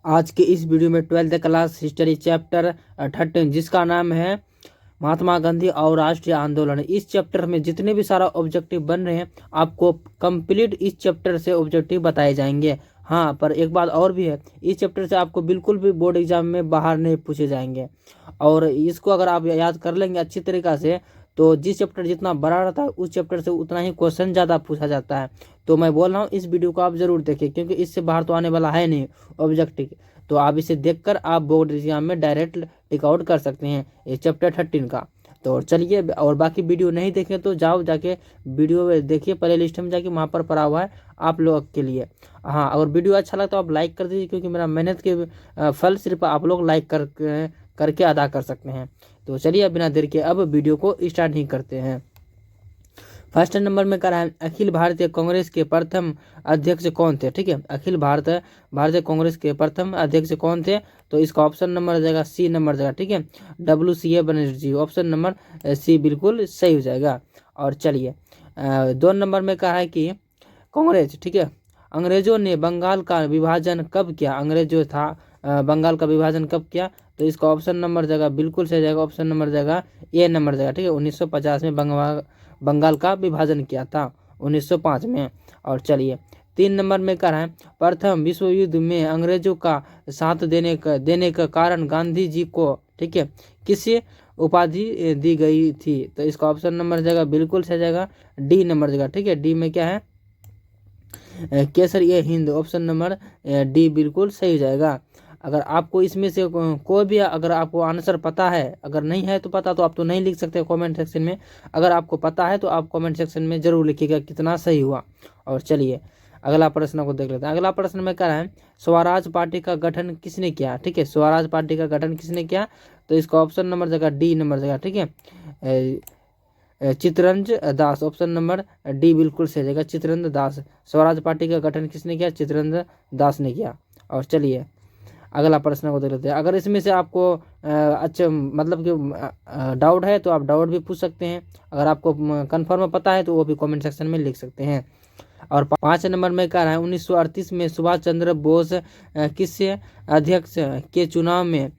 आज के इस वीडियो में 12th क्लास हिस्ट्री चैप्टर 13 जिसका नाम है महात्मा गांधी और राष्ट्रीय आंदोलन। इस चैप्टर में जितने भी सारा ऑब्जेक्टिव बन रहे हैं आपको कंप्लीट इस चैप्टर से ऑब्जेक्टिव बताए जाएंगे। हाँ, पर एक बात और भी है, इस चैप्टर से आपको बिल्कुल भी बोर्ड एग्जाम में बाहर नहीं पूछे जाएंगे। और इसको अगर आप याद कर लेंगे अच्छी तरीक़ा से तो जिस चैप्टर जितना बड़ा रहता है उस चैप्टर से उतना ही क्वेश्चन ज़्यादा पूछा जाता है। तो मैं बोल रहा हूँ इस वीडियो को आप ज़रूर देखें, क्योंकि इससे बाहर तो आने वाला है नहीं ऑब्जेक्टिव। तो आप इसे देखकर आप बोर्ड एग्जाम में डायरेक्ट टिक आउट कर सकते हैं ये चैप्टर 13 का। तो चलिए, और बाकी वीडियो नहीं देखें तो जाओ जाके वीडियो देखिए, प्ले लिस्ट में जाके वहाँ पर पड़ा हुआ है आप लोग के लिए। हाँ, अगर वीडियो अच्छा लगता तो आप लाइक कर दीजिए, क्योंकि मेरा मेहनत के फल सिर्फ आप लोग लाइक करके अदा कर सकते हैं। तो चलिए बिना देर के अब वीडियो को स्टार्ट ही करते हैं। फर्स्ट नंबर में करा है अखिल भारतीय कांग्रेस के प्रथम अध्यक्ष कौन थे। ठीक है, अखिल भारतीय कांग्रेस के प्रथम अध्यक्ष कौन थे, तो इसका ऑप्शन नंबर हो जाएगा सी नंबर जाएगा। ठीक है, WCA Banerjee, option number C बिल्कुल सही हो जाएगा। और चलिए 2 नंबर में कहा है कि कांग्रेस, ठीक है, अंग्रेजों ने बंगाल का विभाजन कब किया। अंग्रेज जो था बंगाल का विभाजन कब किया, तो इसका ऑप्शन नंबर जाएगा बिल्कुल सही जाएगा, ऑप्शन नंबर जाएगा ए नंबर जाएगा। ठीक है, 1950 में बंगाल का विभाजन किया था 1905 में। और चलिए 3 नंबर में कह रहा है प्रथम विश्व युद्ध में अंग्रेजों का साथ देने का कारण गांधी जी को, ठीक है, किस उपाधि दी गई थी, तो इसका ऑप्शन नंबर जाएगा बिल्कुल सही जाएगा डी नंबर जाएगा। ठीक है, डी में क्या है केसर ये हिंद, ऑप्शन नंबर डी बिल्कुल सही जाएगा। अगर आपको इसमें से कोई भी अगर आपको आंसर पता है, अगर नहीं है तो पता तो आप तो नहीं लिख सकते कमेंट सेक्शन में, अगर आपको पता है तो आप कमेंट सेक्शन में जरूर लिखिएगा कितना सही हुआ। और चलिए अगला प्रश्न को देख लेते हैं। अगला प्रश्न में क्या है स्वराज पार्टी का गठन किसने किया। ठीक है, स्वराज पार्टी का गठन किसने किया, तो इसका ऑप्शन नंबर जगह डी नंबर जगह। ठीक है, Chittaranjan Das, option number D बिल्कुल सही जाएगा चित्तरंजन दास। स्वराज पार्टी का गठन किसने किया, चित्तरंजन दास ने किया। और चलिए अगला प्रश्न को देख लेते हैं। अगर इसमें से आपको अच्छा मतलब कि डाउट है तो आप डाउट भी पूछ सकते हैं, अगर आपको कंफर्म पता है तो वो भी कमेंट सेक्शन में लिख सकते हैं। और 5 नंबर में कह रहा है 1938 में सुभाष चंद्र बोस किस अध्यक्ष के चुनाव में,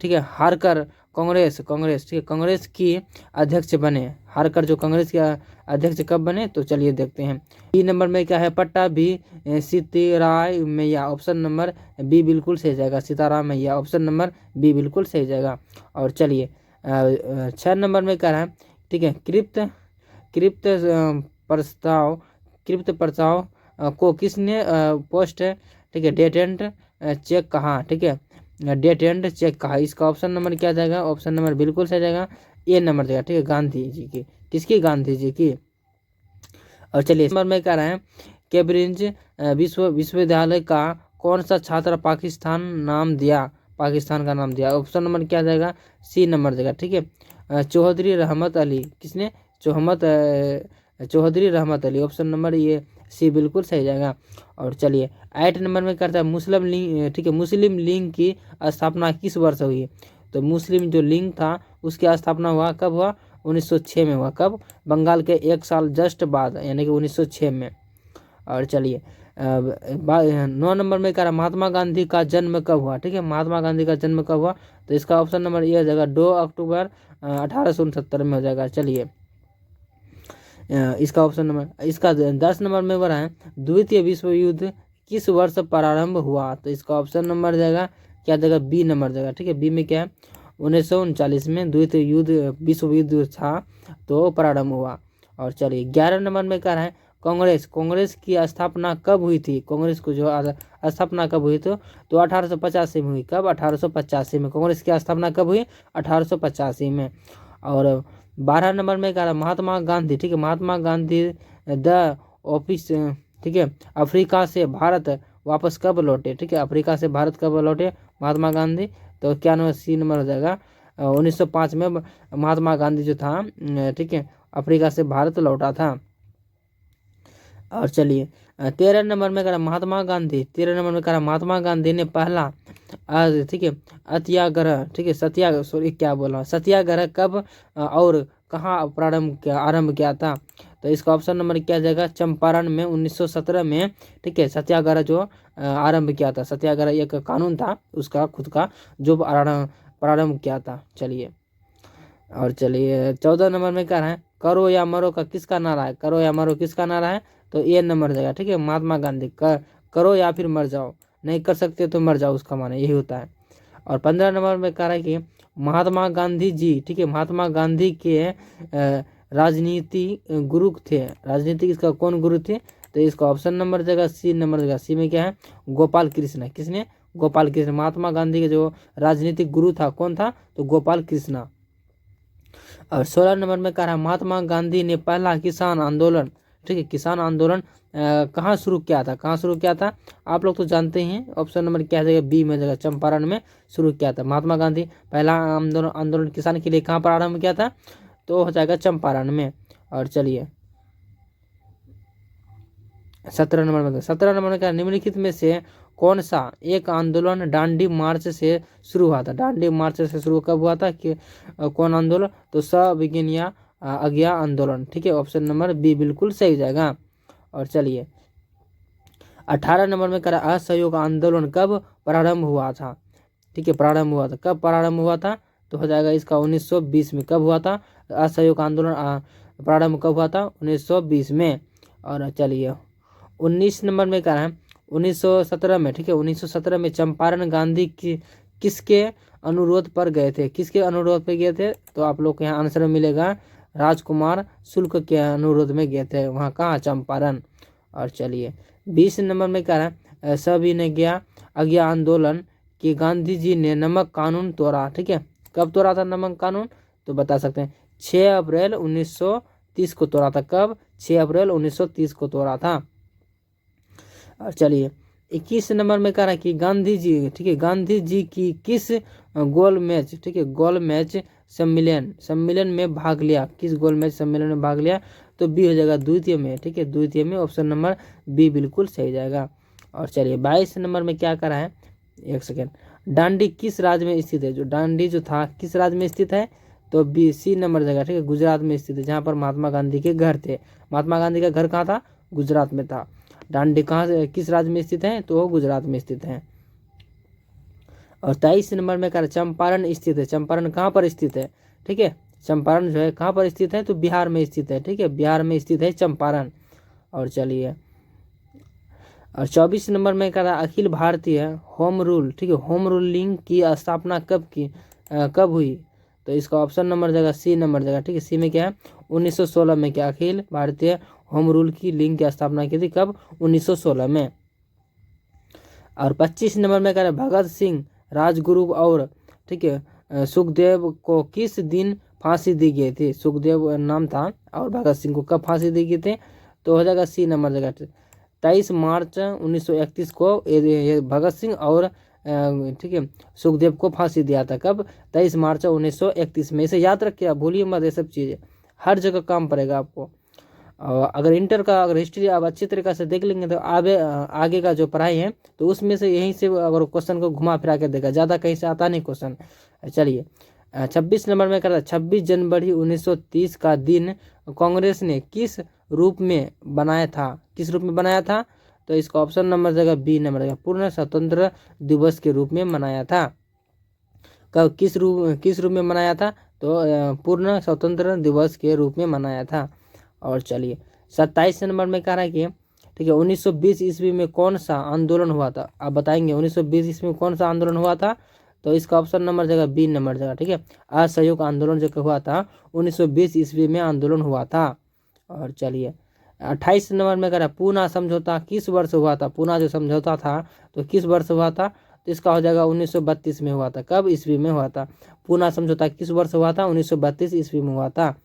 ठीक है, हारकर कांग्रेस, ठीक है, कांग्रेस की अध्यक्ष बने, हारकर जो कांग्रेस के अध्यक्ष कब बने, तो चलिए देखते हैं। बी नंबर में क्या है पट्टा भी सीताराम मैया, ऑप्शन नंबर बी बिल्कुल सही जाएगा सीताराम मैया, ऑप्शन नंबर बी बिल्कुल सही जाएगा। और चलिए 6 नंबर में क्या है, ठीक है, कृप्त प्रस्ताव को किसने पोस्ट, ठीक है, डेट एंड चेक कहा। ठीक है, डेट एंड चेक कहा, इसका ऑप्शन नंबर क्या जाएगा, ऑप्शन नंबर बिल्कुल सही जाएगा ए नंबर जाएगा। ठीक है, गांधी जी की, किसकी, गांधी जी की। और चलिए नंबर में कह रहे हैं कैम्ब्रिज विश्वविद्यालय का कौन सा छात्र पाकिस्तान नाम दिया, पाकिस्तान का नाम दिया, ऑप्शन नंबर क्या जाएगा सी नंबर जाएगा। ठीक है, चौधरी रहमत अली, किसने, चौधरी रहमत अली, ऑप्शन नंबर ये सी बिल्कुल सही जाएगा। और चलिए 8 नंबर में करता है मुस्लिम लीग, ठीक है, मुस्लिम लीग की स्थापना किस वर्ष हुई, तो मुस्लिम जो लीग था उसकी स्थापना हुआ कब हुआ, 1906 में हुआ। कब, बंगाल के 1 साल जस्ट बाद, यानी कि 1906 में। और चलिए 9 नंबर में कह रहा महात्मा गांधी का जन्म कब हुआ। ठीक है, महात्मा गांधी का जन्म कब हुआ, तो इसका ऑप्शन नंबर ये हो जाएगा 2 अक्टूबर 1869 में हो जाएगा। चलिए इसका ऑप्शन नंबर, इसका 10 नंबर में हो रहा है द्वितीय विश्व युद्ध किस वर्ष प्रारंभ हुआ, तो इसका ऑप्शन नंबर जाएगा क्या जाएगा बी नंबर जाएगा। ठीक है, बी में क्या है 1939 में द्वितीय युद्ध विश्व युद्ध था तो प्रारंभ हुआ। और चलिए 11 नंबर में कह रहा है कांग्रेस की स्थापना कब हुई थी, कांग्रेस को जो स्थापना कब हुई तो 1885 में हुई। कब, 1885 में कांग्रेस की स्थापना कब हुई, 1885 में। और 12 नंबर में कह रहा महात्मा गांधी, ठीक है, महात्मा गांधी द ऑफिस, ठीक है, अफ्रीका से भारत वापस कब लौटे। ठीक है, अफ्रीका से भारत कब लौटे महात्मा गांधी, तो क्या नंबर सी नंबर हो जाएगा 1905 में महात्मा गांधी जो था, ठीक है, अफ्रीका से भारत लौटा था। और चलिए 13 नंबर में करा महात्मा गांधी, 13 नंबर में करा महात्मा गांधी ने पहला ठीक है सत्याग्रह, ठीक है, सत्याग्रह कब और कहाँ आरंभ किया था? तो इसका ऑप्शन नंबर क्या जाएगा? चंपारण में 1917 में, ठीक है, सत्याग्रह जो आरंभ किया था। सत्याग्रह एक कानून था उसका खुद का जो प्रारंभ किया था। चलिए 14 नंबर में क्या है? करो या मरो का किसका नारा है? करो या मरो किसका नारा है? तो ये नंबर जाएगा, ठीक है, महात्मा गांधी। करो या फिर मर जाओ, नहीं कर सकते तो मर जाओ, उसका माने यही होता है। और 15 नंबर में कह रहा है कि महात्मा गांधी जी, ठीक है, महात्मा गांधी के राजनीति गुरु थे। राजनीति इसका कौन गुरु थे? तो इसका ऑप्शन नंबर जगह सी नंबर जगह सी में क्या है? गोपाल कृष्ण। किसने? गोपाल कृष्ण। महात्मा गांधी के जो राजनीतिक गुरु था कौन था? तो गोपाल कृष्ण। और 16 नंबर में कह रहा है महात्मा गांधी ने पहला किसान आंदोलन, ठीक है, किसान आंदोलन कहाँ शुरू किया था? कहाँ शुरू किया था? आप लोग तो जानते हैं। ऑप्शन नंबर क्या जगह? बी में जगह चंपारण में शुरू किया था। महात्मा गांधी पहला आंदोलन किसान के लिए कहाँ पर आरंभ किया था? तो हो जाएगा चंपारण में। और चलिए 17 नंबर में क्या? निम्नलिखित में से कौन सा एक आंदोलन दांडी मार्च से शुरू हुआ था? दांडी मार्च से शुरू कब हुआ था? कि कौन आंदोलन? तो सविज्ञान आज्ञा आंदोलन, ठीक है, ऑप्शन नंबर बी बिल्कुल सही हो जाएगा। और चलिए 18 नंबर में करा असहयोग आंदोलन कब प्रारंभ हुआ था? ठीक है, प्रारंभ हुआ था। कब प्रारंभ हुआ था? तो हो जाएगा इसका 1920 में। कब हुआ था असहयोग आंदोलन प्रारंभ कब हुआ था? 1920 में। और चलिए 19 नंबर में क्या है? 1917 में, ठीक है, 1917 में चंपारण गांधी की किसके अनुरोध पर गए थे? किसके अनुरोध पर गए थे? तो आप लोग को यहाँ आंसर मिलेगा राजकुमार शुक्ल के अनुरोध में गए थे। वहाँ कहाँ? चंपारण। और चलिए 20 नंबर में क्या है? सविनय आज्ञा आंदोलन कि गांधी जी ने नमक कानून तोड़ा, ठीक है, कब तोड़ा था नमक कानून? तो बता सकते हैं 6 अप्रैल 1930 को तोड़ा था। कब? 6 अप्रैल 1930 को तोड़ा था। और चलिए 21 नंबर में कह रहा है कि गांधी जी, ठीक है, गांधी जी की किस गोल मैच, ठीक है, गोल मैच सम्मेलन में भाग लिया? किस गोल मैच सम्मेलन में भाग लिया? तो बी हो जाएगा द्वितीय में, ठीक है, द्वितीय में, ऑप्शन नंबर बी बिल्कुल सही जाएगा। और चलिए 22 नंबर में क्या करा है? एक सेकेंड, दांडी किस राज्य में स्थित है? जो दांडी जो था किस राज्य में स्थित है? तो बी सी नंबर जगह, ठीक है, गुजरात में स्थित है, जहाँ पर महात्मा गांधी के घर थे। महात्मा गांधी का घर कहाँ था? गुजरात में था। दांडी कहाँ से किस राज्य में स्थित है? तो गुजरात में स्थित है। और 23 नंबर में कहा चंपारण स्थित है। चंपारण कहाँ पर स्थित है? ठीक है, चंपारण जो है कहाँ पर स्थित है? तो बिहार में स्थित है, ठीक है, बिहार में स्थित है चंपारण। और चलिए और 24 नंबर में कहा अखिल भारतीय होम रूल, ठीक है, होम रूलिंग की स्थापना कब हुई? तो इसका ऑप्शन नंबर जगह सी नंबर जगह, ठीक है, सी में क्या है? 1916 में। क्या अखिल भारतीय होम रूल की लिंग की स्थापना की थी? कब? 1916 में। और 25 नंबर में कह रहे भगत सिंह राजगुरु और, ठीक है, सुखदेव को किस दिन फांसी दी गई थी? सुखदेव नाम था और भगत सिंह को कब फांसी दी गई थी? तो हो जाएगा सी नंबर जगह 23 मार्च 1931 को भगत सिंह और, ठीक है, सुखदेव को फांसी दिया था। कब? 23 मार्च 1931 में। इसे याद रखिए, आप भूलिए मत, ये सब चीज़ें हर जगह काम पड़ेगा आपको। अगर इंटर का अगर हिस्ट्री आप अच्छी तरीके से देख लेंगे तो आगे का जो पढ़ाई है तो उसमें से यहीं से अगर क्वेश्चन को घुमा फिरा के देगा, ज़्यादा कहीं से आता नहीं क्वेश्चन। चलिए 26 नंबर में करता 26 जनवरी 1930 का दिन कांग्रेस ने किस रूप में बनाया था? किस रूप में बनाया था? तो इसका ऑप्शन नंबर जगह बी नंबर जगह पूर्ण स्वतंत्र दिवस के रूप में मनाया था। कब? किस रूप में मनाया था? तो पूर्ण स्वतंत्र दिवस के रूप में मनाया था। और चलिए 27 नंबर में कह रहा है कि, ठीक है, 1920 ईस्वी में कौन सा आंदोलन हुआ था? आप बताएंगे 1920 ईस्वी में कौन सा आंदोलन हुआ था? तो इसका ऑप्शन नंबर जगह बी नंबर जगह, ठीक है, असहयोग आंदोलन जो हुआ था 1920 ईस्वी में आंदोलन हुआ था। और चलिए 28 नंबर में कह रहा है पूना समझौता किस वर्ष हुआ था? पूना जो समझौता था तो किस वर्ष हुआ था? तो इसका हो जाएगा 1932 में हुआ था। कब? ईस्वी में हुआ था। पूना समझौता किस वर्ष हुआ था? 1932 ईस्वी में हुआ था।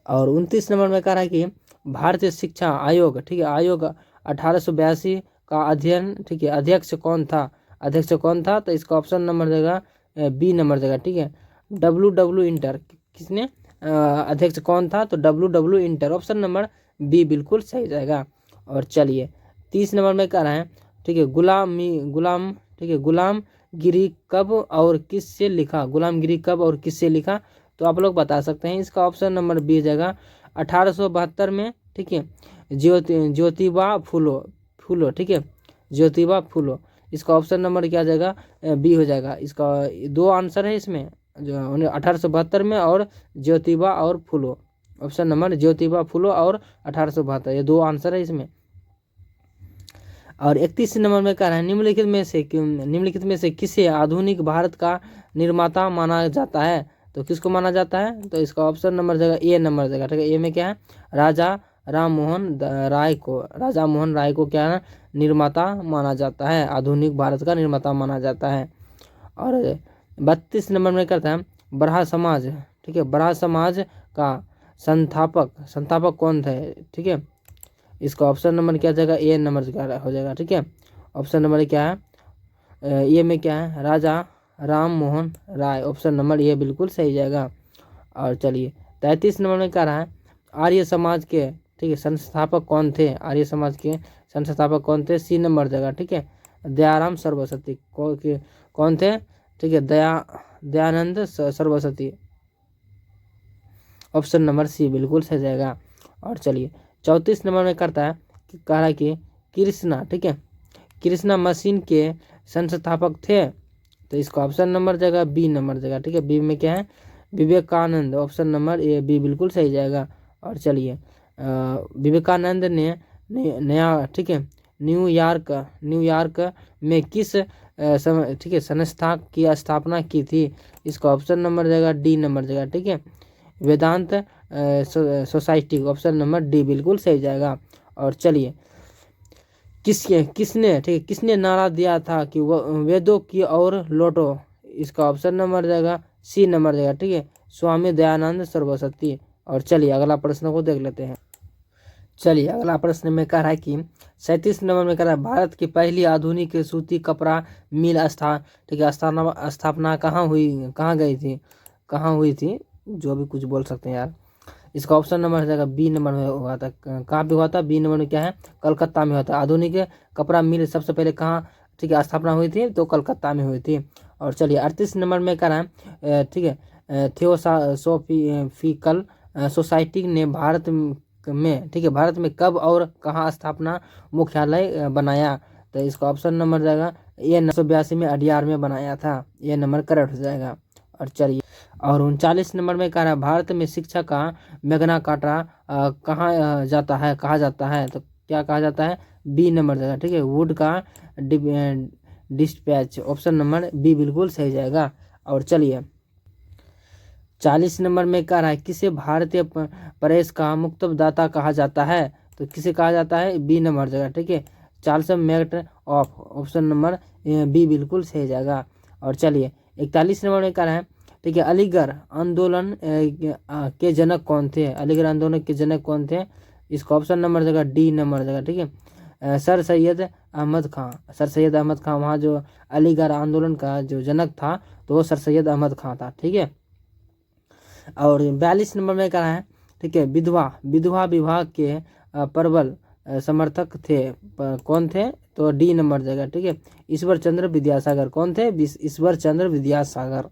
और 29 नंबर में कह रहा है कि भारतीय शिक्षा आयोग, ठीक है, आयोग 1882 का अध्ययन, ठीक है, अध्यक्ष कौन था? अध्यक्ष कौन था? तो इसका ऑप्शन नंबर जगह बी नंबर जगह, ठीक है, डब्ल्यू इंटर। किसने अध्यक्ष कौन था? तो डब्ल्यू इंटर, ऑप्शन नंबर बी बिल्कुल सही जाएगा। और चलिए 30 नंबर में कह रहा है, ठीक है, गुलामगिरी कब और किससे लिखा? गुलामगिरी कब और किससे लिखा? तो आप लोग बता सकते हैं। इसका ऑप्शन नंबर बी हो जाएगा 1872 में, ठीक है, ज्योतिबा फूलो, ठीक है, ज्योतिबा फूलो। इसका ऑप्शन नंबर क्या हो जाएगा, बी हो जाएगा। इसका दो आंसर है इसमें, जो 1872 में और ज्योतिबा और फूलो। ऑप्शन नंबर ज्योतिबा फूलो और 1872, ये दो आंसर है इसमें। और 31 नंबर में कह रहा है निम्नलिखित में से किसे आधुनिक भारत का निर्माता माना जाता है। तो किसको माना जाता है, तो इसका ऑप्शन नंबर जगह ए नंबर जगह, ठीक है। ए में क्या है, राजा राय को क्या है, निर्माता माना जाता है, आधुनिक भारत का निर्माता माना जाता है। और 32 नंबर में करता है बरहा समाज, ठीक है, बरहा समाज का संस्थापक कौन थे, ठीक है। इसका ऑप्शन नंबर क्या जाएगा, ए नंबर हो जाएगा, ठीक है। ऑप्शन नंबर क्या है, ये में क्या है, राजा राम मोहन राय। ऑप्शन नंबर ये बिल्कुल सही जाएगा। और चलिए 33 नंबर में क्या रहा है, आर्य समाज के, ठीक है, संस्थापक कौन थे, आर्य समाज के संस्थापक कौन थे, सी नंबर जगह, ठीक है, दयाराम सरस्वती कौन थे, ठीक है, Dayanand Saraswati. Option number C बिल्कुल सही जाएगा। और चलिए 34 नंबर में करता है कह रहा है कि कृष्णा, ठीक है, कृष्णा मशीन के संस्थापक थे। तो इसका ऑप्शन नंबर जगह बी नंबर जगह, ठीक है। बी में क्या है, Vivekananda. Option number A B बिल्कुल सही जाएगा। और चलिए विवेकानंद ने नया, ठीक है, न्यूयॉर्क में किस ठीक है संस्था की स्थापना की थी। इसका ऑप्शन नंबर जगह डी नंबर जगह, ठीक है, वेदांत सोसाइटी। ऑप्शन नंबर डी बिल्कुल सही जाएगा। और चलिए किसने, ठीक है, किसने नारा दिया था कि वेदों की ओर लौटो। इसका ऑप्शन नंबर जाएगा सी नंबर जाएगा, ठीक है, स्वामी दयानंद सरस्वती। और चलिए अगला प्रश्न को देख लेते हैं। चलिए अगला प्रश्न में कह रहा है कि 37 नंबर में कह रहा है भारत की पहली आधुनिक सूती कपड़ा मिल ठीक है स्थापना कहाँ हुई थी, जो भी कुछ बोल सकते हैं यार। इसका ऑप्शन नंबर हो जाएगा बी नंबर में हुआ था। कहाँ पे हुआ था, बी नंबर में क्या है, कलकत्ता में हुआ था। आधुनिक कपड़ा मिल सबसे पहले कहाँ, ठीक है, स्थापना हुई थी, तो कलकत्ता में हुई थी। और चलिए 38 नंबर में कह रहा है, ठीक है, थियोसॉफिकल सोसाइटी ने भारत में, ठीक है, भारत में कब और कहाँ स्थापना मुख्यालय बनाया। तो इसका ऑप्शन नंबर जाएगा ये 1982 में अडियार में बनाया था, ये नंबर करेक्ट हो जाएगा। और चलिए और 39 नंबर में कह रहा है भारत में शिक्षा का मैग्ना कार्टा कहा जाता है। तो क्या कहा जाता है, बी नंबर जगह, ठीक है, वुड का डिस्पैच। ऑप्शन नंबर बी बिल्कुल सही जाएगा। और चलिए 40 नंबर में कह रहा है किसे भारतीय प्रेस का मुक्तदाता कहा जाता है। तो किसे कहा जाता है, बी नंबर जगह, ठीक है, चार्ल्स मैकऑफ। ऑप्शन नंबर बी बिल्कुल सही जाएगा। और चलिए 41 नंबर में कह रहा है, ठीक है, अलीगढ़ आंदोलन के जनक कौन थे, अलीगढ़ आंदोलन के जनक कौन थे। इसका ऑप्शन नंबर जगह डी नंबर जगह, ठीक है, सर सैयद अहमद खां। वहाँ जो अलीगढ़ आंदोलन का जो जनक था तो वो सर सैयद अहमद खां था, ठीक है। और 42 नंबर में कह रहा है, ठीक है, विधवा विभाग के प्रबल समर्थक थे, कौन थे, तो डी नंबर जगह, ठीक है, ईश्वर चंद्र विद्यासागर। कौन थे, ईश्वर चंद्र विद्यासागर।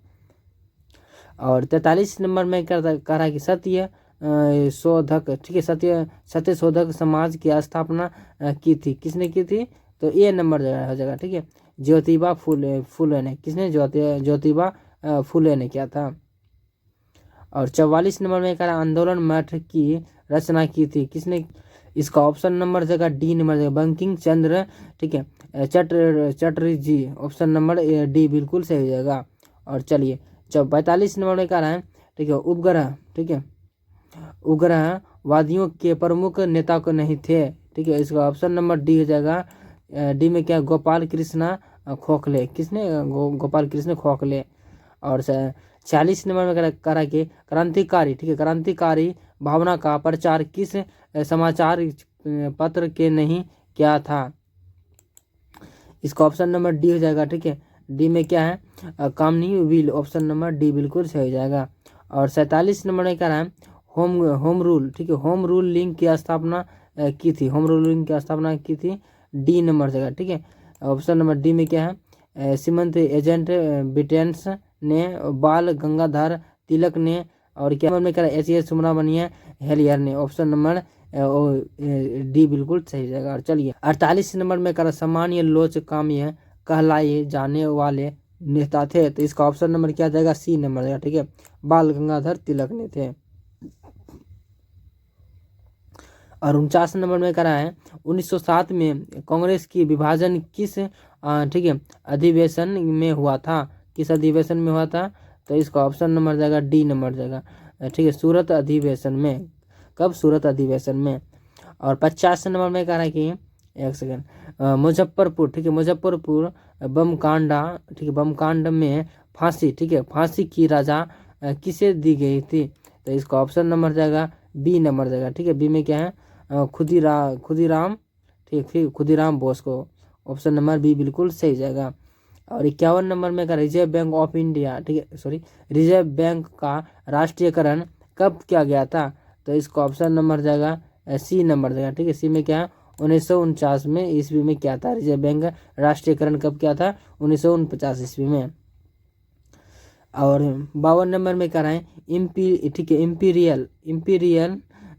और 43 नंबर में कह रहा है कि सत्य शोधक, ठीक है, सत्य शोधक समाज की स्थापना की थी, किसने की थी, तो ए नंबर जगह हो जाएगा, ठीक है, ज्योतिबा फुले ने। किसने, ज्योतिबा फुले ने किया था। और 44 नंबर में कह रहा आंदोलन मठ की रचना की थी, किसने। इसका ऑप्शन नंबर जगह डी नंबर जगह, बंकिम चंद्र, ठीक है, चटर्जी। ऑप्शन नंबर डी बिल्कुल सही हो जाएगा। और चलिए 45 नंबर में कह रहा है, ठीक है, उपग्रह, ठीक है, उग्रवादियों के प्रमुख नेता को नहीं थे, ठीक है। इसका ऑप्शन नंबर डी हो जाएगा। डी में क्या, गोपाल कृष्ण खोखले। किसने, गोपाल कृष्ण खोखले। और 46 नंबर में कह रहा कि क्रांतिकारी, ठीक है, क्रांतिकारी भावना का प्रचार किस समाचार पत्र के नहीं किया था। इसका ऑप्शन नंबर डी हो जाएगा, ठीक है। डी में क्या है, कामनी व्हील। ऑप्शन नंबर डी बिल्कुल सही हो जाएगा। और 47 नंबर में कह रहा है होम रूल, ठीक है, होम रूल लिंक की स्थापना की थी, होम रूल लिंक की स्थापना की थी, डी नंबर जगह, ठीक है। ऑप्शन नंबर डी में क्या है, सीमंत एजेंट ब्रिटेन्स ने बाल गंगाधर तिलक ने और क्या नंबर में करा एच सुब्रमण्यम हेलियर ने। ऑप्शन नंबर डी बिल्कुल सही जगह। और चलिए 48 नंबर में करा सामान्य लोच काम्य कहलाए जाने वाले नेता थे, तो इसका ऑप्शन नंबर क्या जाएगा, सी नंबर जाएगा। ठीक है, बाल गंगाधर तिलक ने थे। और 49 नंबर में करा है 1907 में कांग्रेस की विभाजन किस ठीक है अधिवेशन में हुआ था, किस अधिवेशन में हुआ था, तो इसका ऑप्शन नंबर जाएगा डी नंबर जाएगा। ठीक है, सूरत अधिवेशन में। कब, सूरत अधिवेशन में। और 50 नंबर में कह रहा है कि एक सेकंड, मुजफ्फरपुर, ठीक है, मुजफ्फरपुर बम कांडा, ठीक है, बम कांड में फांसी, ठीक है, फांसी की राजा किसे दी गई थी, तो इसका ऑप्शन नंबर जाएगा बी नंबर जाएगा। ठीक है, बी में क्या है, खुदीराम, ठीक, फिर खुदीराम बोस को। ऑप्शन नंबर बी बिल्कुल सही जाएगा। और 51 नंबर में का रिजर्व बैंक ऑफ इंडिया, ठीक है, सॉरी, रिजर्व बैंक का राष्ट्रीयकरण कब किया गया था, तो इसका ऑप्शन नंबर जाएगा सी नंबर जाएगा। ठीक है, सी में क्या है 1949 में ईस्वी में क्या था, रिजर्व बैंक राष्ट्रीयकरण कब किया था, 1949 ईस्वी में। और 52 नंबर में कराएं ठीक है, इंपीरियल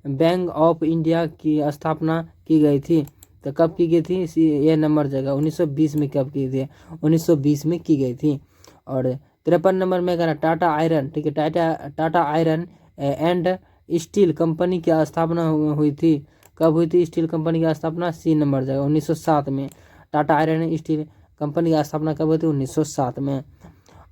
बैंक ऑफ इंडिया की स्थापना की गई थी, तो कब की गई थी, ये नंबर जगह 1920 में कब की थी, 1920 में की गई थी। और 53 नंबर में करा टाटा आयरन, ठीक है, Tata iron and steel company की स्थापना हुई थी, कब हुई थी स्टील कंपनी की स्थापना, सी नंबर जगह 1907 में। टाटा आयरन स्टील कंपनी की स्थापना कब हुई थी, 1907 में।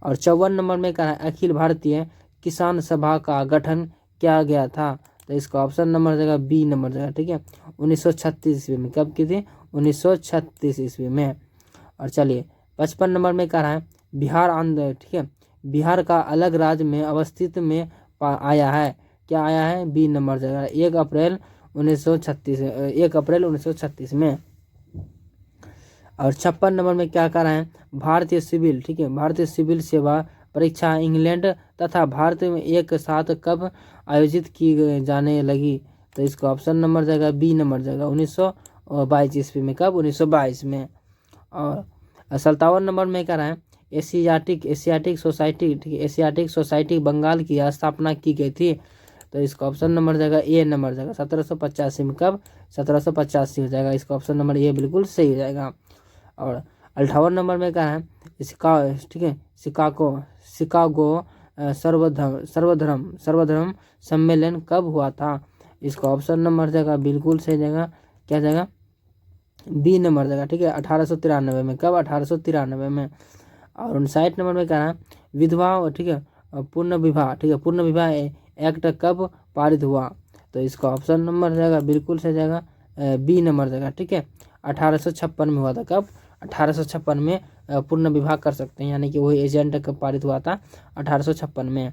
और 54 नंबर में कहा अखिल भारतीय किसान सभा का गठन किया गया था, तो इसका ऑप्शन नंबर जाएगा बी नंबर जाएगा। ठीक है, 1936 ईस्वी में। कब की थी, 1936 ईस्वी में। और चलिए 55 नंबर में कह रहा है बिहार आंदोलन, ठीक है, बिहार का अलग राज्य में अवस्थित में आया है, क्या आया है, बी नंबर जाएगा 1 अप्रैल 1936 में। और 56 नंबर में क्या कर रहे हैं भारतीय सिविल, ठीक है, भारतीय सिविल सेवा परीक्षा इंग्लैंड तथा भारत में एक साथ कब आयोजित की जाने लगी, तो इसका ऑप्शन नंबर जाएगा बी नंबर जाएगा 1922 ईस्वी में। कब, 1922 में। और 57 नंबर में कह रहा है एशियाटिक सोसाइटी, ठीक है, एशियाटिक सोसाइटी बंगाल की स्थापना की गई थी, तो इसका ऑप्शन नंबर जाएगा ए नंबर जाएगा 1785 में। कब, 1785 हो जाएगा, इसका ऑप्शन नंबर ए बिल्कुल सही हो जाएगा। और 58 नंबर में क्या है ठीक है, शिकागो सर्वधर्म सम्मेलन कब हुआ था, इसका ऑप्शन नंबर जाएगा बिल्कुल सही जाएगा, क्या जाएगा, बी नंबर जाएगा। ठीक है, 1893 में। कब, 1893 में। और 59 नंबर में क्या है विधवा, ठीक है, पूर्ण विवाह, ठीक है, पूर्ण विवाह एक्ट कब पारित हुआ, तो इसका ऑप्शन नंबर जाएगा बिल्कुल सही जाएगा बी नंबर जाएगा। ठीक है, 1856 में हुआ था। कब, 1856 में पूर्ण विवाह कर सकते हैं, यानी कि वही एजेंट कब पारित हुआ था, 1856 में।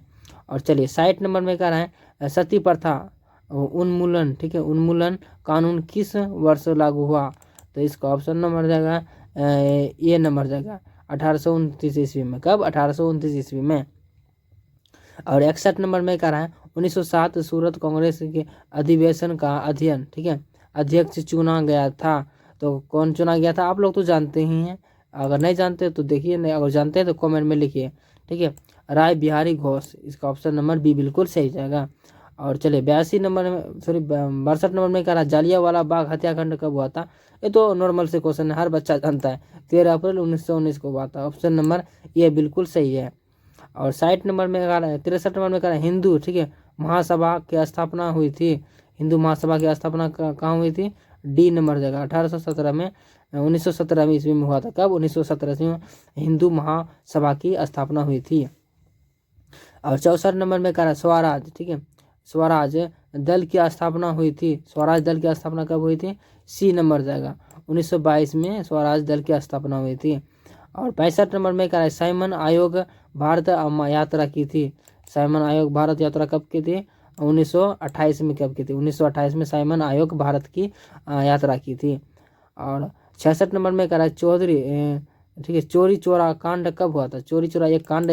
और चलिए 60 नंबर में कह रहे हैं सती प्रथा उन्मूलन, ठीक है, उन्मूलन कानून किस वर्ष लागू हुआ, तो इसका ऑप्शन नंबर जाएगा ए नंबर जाएगा 1829 ईस्वी में। कब, 1829 ईस्वी में। और 61 नंबर में कह रहा है 1907 सूरत कांग्रेस के अधिवेशन का अध्ययन, ठीक है, अध्यक्ष चुना गया था, तो कौन चुना गया था, आप लोग तो जानते ही हैं, अगर नहीं जानते तो देखिए, नहीं अगर जानते हैं तो कमेंट में लिखिए। ठीक है, राय बिहारी घोष, इसका ऑप्शन नंबर बी बिल्कुल सही जाएगा। और चलिए 62 नंबर में, सॉरी 62 नंबर में कह रहा जालियांवाला बाग हत्याकांड कब हुआ था, ये तो नॉर्मल से क्वेश्चन है, हर बच्चा जानता है, 13 अप्रैल 1919 को हुआ था, ऑप्शन नंबर ये बिल्कुल सही है। और 60 नंबर में कह रहा है 63 नंबर में कह रहा है हिंदू, ठीक है, महासभा की स्थापना हुई थी, हिंदू महासभा की स्थापना कहाँ हुई थी, डी नंबर जगह 1817 में, 1917 में ईस्वी में हुआ था। कब, 1917 में हिंदू महासभा की स्थापना हुई थी। और 64 नंबर में कह रहा है स्वराज, ठीक है, स्वराज दल की स्थापना हुई थी, स्वराज दल की स्थापना कब हुई थी, सी नंबर जाएगा 1922 में स्वराज दल की स्थापना हुई थी। और 65 नंबर में कह रहा है साइमन आयोग भारत यात्रा की थी, साइमन आयोग भारत यात्रा कब की थी, 1928 में कब की थी, 1928 में साइमन आयोग भारत की यात्रा की थी। और 66 नंबर में कह रहा है चौधरी, ठीक है, चोरी चोरा कांड कब हुआ था, चोरी चोरा एक कांड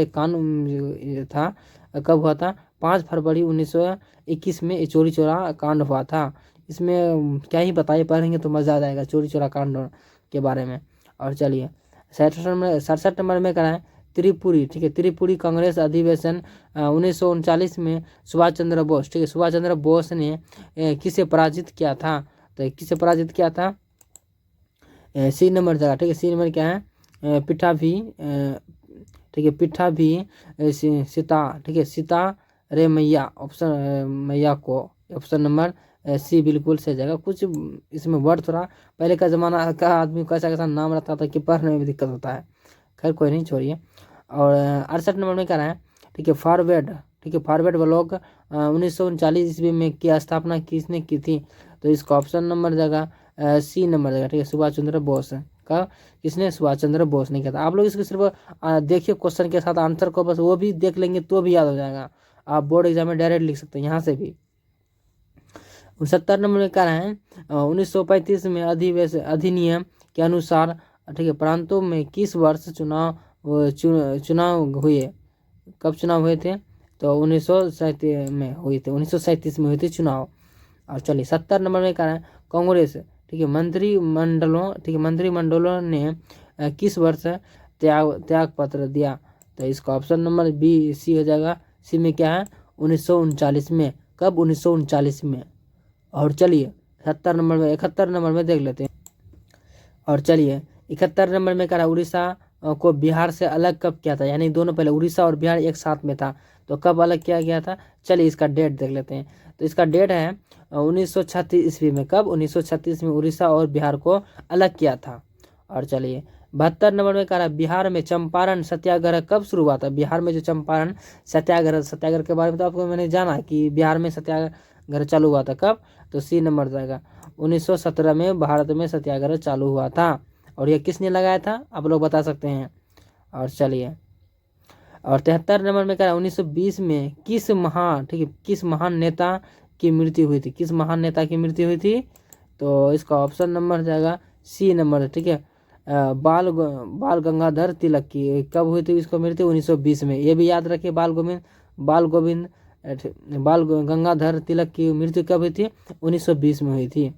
था, कब हुआ था, 5 फरवरी 1921 में चोरी चोरा कांड हुआ था। इसमें क्या ही बताइए, पढ़ेंगे तो मज़ा आ जाएगा चोरी चोरा कांड के बारे में। और चलिए 67 नंबर में कह रहा है त्रिपुरी, ठीक है, त्रिपुरी कांग्रेस अधिवेशन 1939 में सुभाष चंद्र बोस, ठीक है, सुभाष चंद्र बोस ने किसे पराजित किया था? तो किसे पराजित किया था? सी नंबर जगह, ठीक है, सी नंबर क्या है? पिठाभी, ठीक है, पिठाभी सीता, ठीक है, सीता रे मैया, ऑप्शन मैया को, ऑप्शन नंबर सी बिल्कुल सही जगह। कुछ इसमें वर्ड थोड़ा पहले का जमाना का आदमी कैसा कैसा नाम रहता था कि पढ़ने में भी दिक्कत होता है। खैर कोई नहीं, छोड़िए। और 68 नंबर में क्या रहा है? ठीक है, फॉरवर्ड, ठीक है, फॉरवर्ड ब्लॉग 1939 ईस्वी में की स्थापना किसने की थी? तो इसका ऑप्शन नंबर जगह सी नंबर जगह, ठीक है, सुभाष चंद्र बोस का। किसने? सुभाष चंद्र बोस ने किया था। आप लोग इसको सिर्फ देखिए क्वेश्चन के साथ आंसर को, बस वो भी देख लेंगे तो भी याद हो जाएगा। आप बोर्ड एग्जाम में डायरेक्ट लिख सकते हैं यहाँ से भी। 69 नंबर में क्या है? 1935 में अधिनियम के अनुसार, ठीक है, प्रांतों में किस वर्ष चुनाव हुए? कब चुनाव हुए थे? तो 1937 में हुई थी, 1937 में हुई थी चुनाव। और चलिए 70 नंबर में क्या है? कांग्रेस, ठीक है, मंत्रिमंडलों, ठीक है, मंत्रिमंडलों ने किस वर्ष त्याग पत्र दिया? तो इसका ऑप्शन नंबर बी सी हो जाएगा। सी में क्या है? 1939 में। कब? 1939 में। और चलिए 71 नंबर में देख लेते हैं। और चलिए 71 नंबर में क्या रहा? उड़ीसा को बिहार से अलग कब किया था? यानी दोनों, पहले उड़ीसा और बिहार एक साथ में था, तो कब अलग किया गया था? चलिए इसका डेट देख लेते हैं। तो इसका डेट है 1936 ईस्वी में। कब? 1936 में उड़ीसा और बिहार को अलग किया था। और चलिए 72 नंबर में कह रहा है बिहार में चंपारण सत्याग्रह कब शुरू हुआ था? बिहार में जो चंपारण सत्याग्रह के बारे में तो आपको मैंने जाना कि बिहार में सत्याग्रह चालू हुआ था। कब? तो सी नंबर जाएगा। 1917 में भारत में सत्याग्रह चालू हुआ था। और ये किसने लगाया था? आप लोग बता सकते हैं। और चलिए, और 73 नंबर में क्या? 1920 में किस महान नेता की मृत्यु हुई थी? किस महान नेता की मृत्यु हुई थी? तो इसका ऑप्शन नंबर जाएगा सी नंबर, ठीक है, बाल गंगाधर तिलक की। कब हुई थी इसको मृत्यु? 1920 में। ये भी याद रखिए, बाल गंगाधर तिलक की मृत्यु कब हुई थी? 1920 में हुई थी।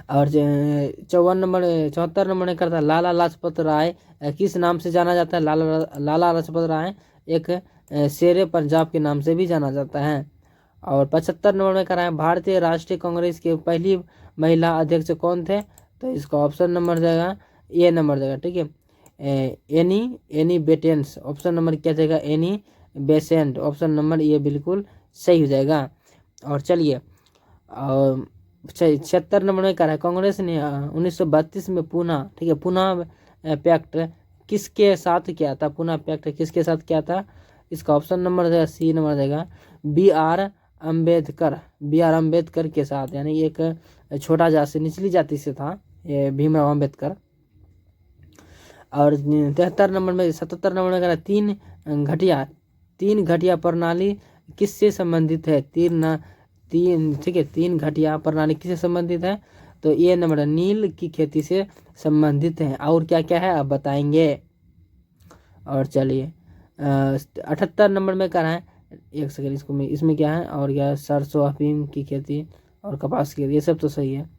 और 74 नंबर में करता है लाला लाजपत राय किस नाम से जाना जाता है? लाला लाजपत राय एक शेरे पंजाब के नाम से भी जाना जाता है। और 75 नंबर में करा है भारतीय राष्ट्रीय कांग्रेस के पहली महिला अध्यक्ष कौन थे? तो इसका ऑप्शन नंबर जाएगा ए नंबर जाएगा, ठीक है, एनी बेटेंस। ऑप्शन नंबर क्या जाएगा? Annie Besant. ऑप्शन नंबर ये बिल्कुल सही हो जाएगा। और चलिए, और 76 नंबर में कह रहा है कांग्रेस ने 1932 में पुनः, ठीक है, पुनः पैक्ट किसके साथ किया था? पुनः पैक्ट किसके साथ किया था? इसका ऑप्शन नंबर जाएगा सी नंबर जाएगा बी आर अम्बेडकर के साथ। यानी एक छोटा जाति, निचली जाति से था ये भीमराव अम्बेडकर। और 77 नंबर में कह रहा है तीन घटिया प्रणाली किससे संबंधित है? ठीक है, तीन घटिया प्रणाली किससे संबंधित है? तो ये नंबर नील की खेती से संबंधित है। और क्या क्या है आप बताएंगे। और चलिए 78 नंबर में कह रहा है, एक सेकंड, इसमें क्या है? और क्या? सरसों, अफीम की खेती और कपास की खेती, ये सब तो सही है।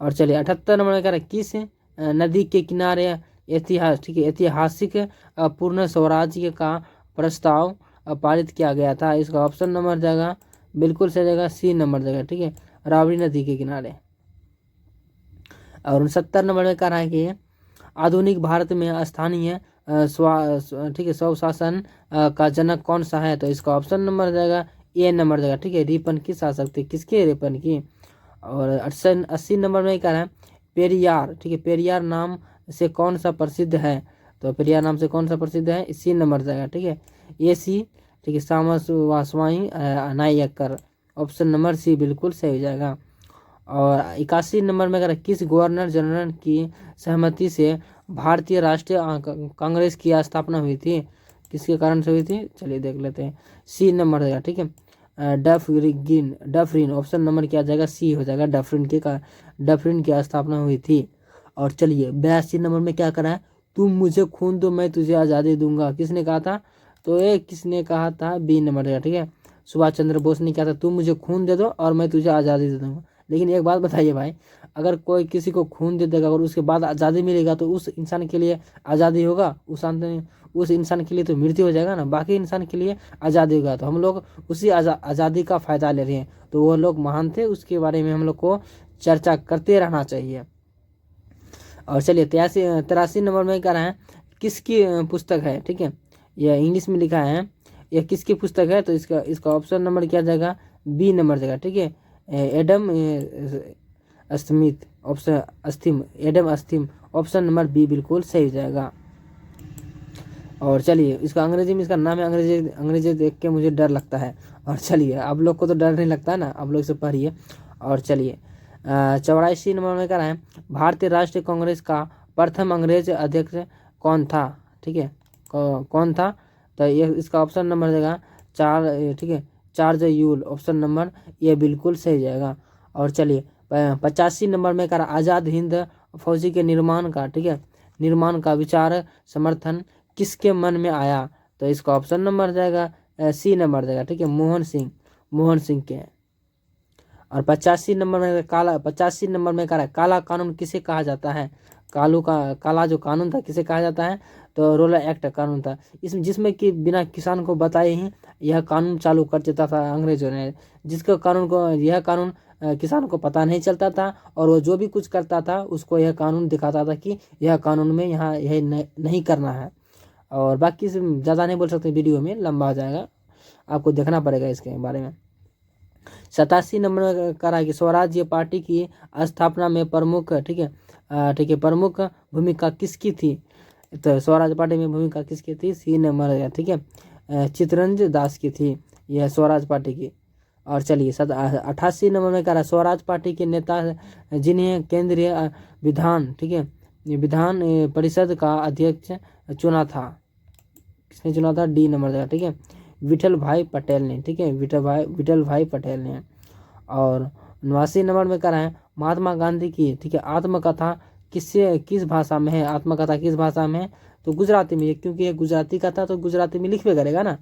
और चलिए 78 नंबर में कह रहा है किस नदी के किनारे ऐतिहासिक पूर्ण स्वराज्य का प्रस्ताव पारित किया गया था? इसका ऑप्शन नंबर जाएगा बिल्कुल सही जाएगा सी नंबर जाएगा, ठीक है, राबड़ी नदी के किनारे। और 69 नंबर में कह रहा है कि आधुनिक भारत में स्थानीय ठीक है स्वशासन का जनक कौन सा है? तो इसका ऑप्शन नंबर जाएगा ए नंबर जाएगा, ठीक है, रिपन की शासक थे। किसके? रिपन की। और 80 नंबर में कह रहा है पेरियार, ठीक है, पेरियार नाम से कौन सा प्रसिद्ध है? तो पेरियार नाम से कौन सा प्रसिद्ध है? सी नंबर जाएगा, ठीक है, ए सी, ठीक है, सामसवाई नायकर। ऑप्शन नंबर सी बिल्कुल सही हो जाएगा। और 81 नंबर में अगर किस गवर्नर जनरल की सहमति से भारतीय राष्ट्रीय कांग्रेस की स्थापना हुई थी? किसके कारण से हुई थी? चलिए देख लेते हैं। सी नंबर जाएगा, ठीक है, डफरिन। ऑप्शन नंबर क्या जाएगा? सी हो जाएगा, डफरिन की स्थापना हुई थी। और चलिए 82 नंबर में क्या करा है? तुम मुझे खून दो मैं तुझे आज़ादी दूंगा। किसने कहा था? तो ये किसने कहा था? बी नंबर जाएगा, ठीक है, सुभाष चंद्र बोस ने कहा था तुम मुझे खून दे दो और मैं तुझे आज़ादी दे दूंगा। लेकिन एक बात बताइए भाई, अगर कोई किसी को खून दे देगा और उसके बाद आज़ादी मिलेगा तो उस इंसान के लिए आज़ादी होगा, उस इंसान के लिए तो मृत्यु हो जाएगा ना, बाकी इंसान के लिए आज़ादी होगा। तो हम लोग उसी आज़ादी का फ़ायदा ले रहे हैं। तो वो लोग महान थे, उसके बारे में हम लोग को चर्चा करते रहना चाहिए। और चलिए 83 नंबर में क्या है, किसकी पुस्तक है, ठीक है, यह इंग्लिश में लिखा है, यह किसकी पुस्तक है, तो इसका ऑप्शन नंबर क्या जाएगा, बी नंबर जाएगा, ठीक है, एडम स्मिथ, ऑप्शन अस्थिम, एडम अस्थिम, ऑप्शन नंबर बी बिल्कुल सही जाएगा। और चलिए इसका अंग्रेजी में इसका नाम है, अंग्रेजी देख के मुझे डर लगता है। और चलिए आप लोग को तो डर नहीं लगता है ना, आप लोग से पढ़िए। और चलिए 84 नंबर में क्या है, भारतीय राष्ट्रीय कांग्रेस का प्रथम अंग्रेज अध्यक्ष कौन था, ठीक है, कौन था, तो ये इसका ऑप्शन नंबर देगा 4, ठीक है, चार्ज यूल, ऑप्शन नंबर ये बिल्कुल सही जाएगा। और चलिए 85 नंबर में क्या, आज़ाद हिंद फौजी के निर्माण का, ठीक है, निर्माण का विचार समर्थन किसके मन में आया, तो इसका ऑप्शन नंबर जाएगा सी नंबर जाएगा, ठीक है, मोहन सिंह के। और 85 नंबर में क्या है, काला कानून किसे कहा जाता है, काला जो कानून था किसे कहा जाता है, तो रोलर एक्ट कानून था, इसमें जिसमें कि बिना किसान को बताए ही यह कानून चालू कर देता था अंग्रेजों ने, यह कानून किसान को पता नहीं चलता था, और वो जो भी कुछ करता था उसको यह कानून दिखाता था कि यह कानून में यहाँ यह नहीं करना है। और बाकी ज़्यादा नहीं बोल सकते, वीडियो में लंबा हो जाएगा, आपको देखना पड़ेगा इसके बारे में। 87 नंबर में करा कि स्वराज्य पार्टी की स्थापना में प्रमुख, ठीक है, प्रमुख भूमिका किसकी थी, तो स्वराज पार्टी में भूमिका किसकी थी, सी नंबर, ठीक है, चित्तरंजन दास की थी यह स्वराज पार्टी की। और चलिए 88 नंबर में करा, स्वराज पार्टी के नेता जिन्हें केंद्रीय विधान, ठीक है, विधान परिषद का अध्यक्ष चुना था, किसने चुना था, डी नंबर देगा, ठीक है, विठल भाई पटेल ने, ठीक है, विठल भाई पटेल ने। और 89 नंबर में करा है, महात्मा गांधी की, ठीक है, आत्मकथा किस भाषा में है, आत्मकथा किस भाषा में है, तो गुजराती में, क्योंकि ये गुजराती का था तो गुजराती में लिखवे करेगा ना,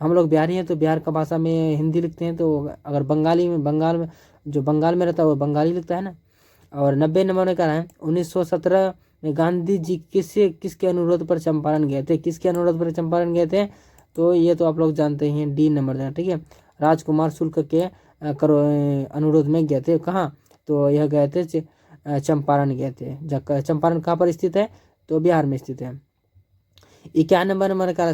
हम लोग बिहारी हैं तो बिहार का भाषा में हिंदी लिखते हैं, तो अगर बंगाल में रहता है वो बंगाली लिखता है ना। और 90 नंबर में करा है, 1917 में गांधी जी किसके अनुरोध पर चंपारण गए थे, किसके अनुरोध पर चंपारण गए थे, तो ये तो आप लोग जानते हैं, डी नंबर देना, ठीक है, राजकुमार शुक्ल के अनुरोध में गए थे, कहाँ, तो यह गए थे चंपारण गए थे। चंपारण कहाँ पर स्थित है, तो बिहार में स्थित है। 91 नंबर का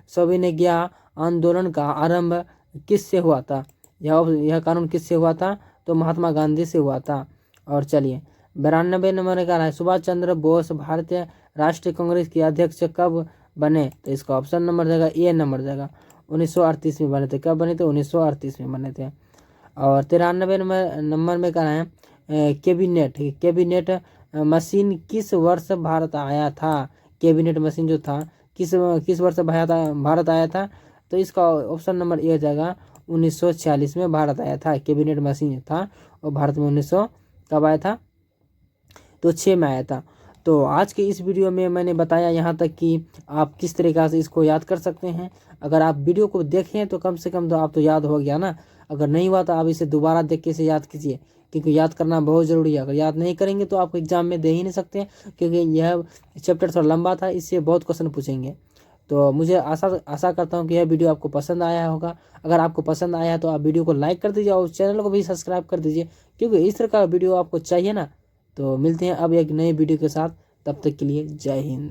सविनय आंदोलन का आरंभ किससे हुआ था, यह कानून किससे हुआ था, तो महात्मा गांधी से हुआ था। और चलिए 92 नंबर का है, सुभाष चंद्र बोस भारतीय राष्ट्रीय कांग्रेस के अध्यक्ष कब बने, तो इसका ऑप्शन नंबर देगा ए नंबर देगा, 1938 में बने थे, कब बने थे, 1938 में बने थे। और 93 नंबर में क्या है, कैबिनेट मशीन किस वर्ष भारत आया था, कैबिनेट मशीन जो था किस वर्ष भारत आया था, तो इसका ऑप्शन नंबर ए हो जाएगा, 1946 में भारत आया था, कैबिनेट मशीन था, और भारत में 1900 कब आया था, तो 6 में आया था। तो आज के इस वीडियो में मैंने बताया यहाँ तक कि आप किस तरीक़ा से इसको याद कर सकते हैं। अगर आप वीडियो को देखें तो कम से कम तो आप तो याद हो गया ना, अगर नहीं हुआ तो आप इसे दोबारा देख के इसे याद कीजिए, क्योंकि याद करना बहुत ज़रूरी है। अगर याद नहीं करेंगे तो आप एग्जाम में दे ही नहीं सकते, क्योंकि यह चैप्टर थोड़ा लंबा था, इससे बहुत क्वेश्चन पूछेंगे। तो मुझे आशा करता हूँ कि यह वीडियो आपको पसंद आया होगा। अगर आपको पसंद आया तो आप वीडियो को लाइक कर दीजिए और चैनल को भी सब्सक्राइब कर दीजिए, क्योंकि इस तरह का वीडियो आपको चाहिए ना। तो मिलते हैं अब एक नए वीडियो के साथ, तब तक के लिए जय हिंद।